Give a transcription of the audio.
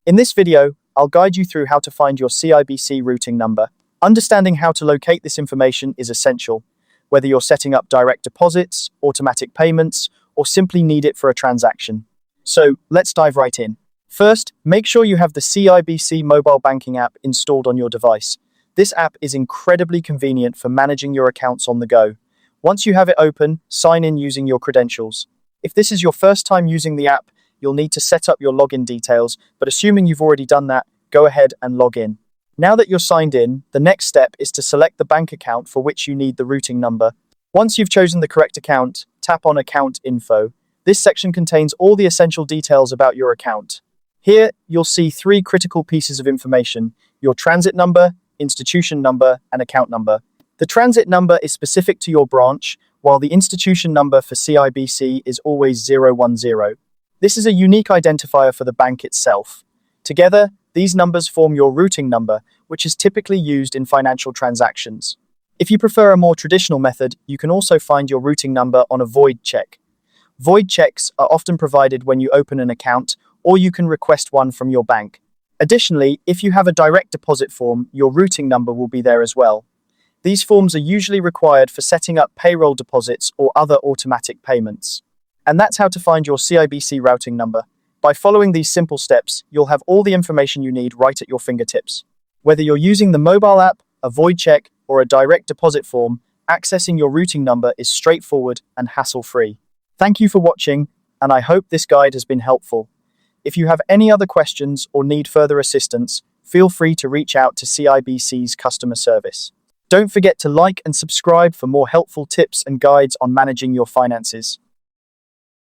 In this video, I'll guide you through how to find your CIBC routing number. Understanding how to locate this information is essential, whether you're setting up direct deposits, automatic payments, or simply need it for a transaction. So let's dive right in. First, make sure you have the CIBC mobile banking app installed on your device. This app is incredibly convenient for managing your accounts on the go. Once you have it open, sign in using your credentials. If this is your first time using the app, you'll need to set up your login details, but assuming you've already done that, go ahead and log in. Now that you're signed in, the next step is to select the bank account for which you need the routing number. Once you've chosen the correct account, tap on Account Info. This section contains all the essential details about your account. Here, you'll see three critical pieces of information: your transit number, institution number, and account number. The transit number is specific to your branch, while the institution number for CIBC is always 010. This is a unique identifier for the bank itself. Together, these numbers form your routing number, which is typically used in financial transactions. If you prefer a more traditional method, you can also find your routing number on a void check. Void checks are often provided when you open an account, or you can request one from your bank. Additionally, if you have a direct deposit form, your routing number will be there as well. These forms are usually required for setting up payroll deposits or other automatic payments. And that's how to find your CIBC routing number. By following these simple steps, you'll have all the information you need right at your fingertips. Whether you're using the mobile app, a void check, or a direct deposit form, accessing your routing number is straightforward and hassle-free. Thank you for watching, and I hope this guide has been helpful. If you have any other questions or need further assistance, feel free to reach out to CIBC's customer service. Don't forget to like and subscribe for more helpful tips and guides on managing your finances.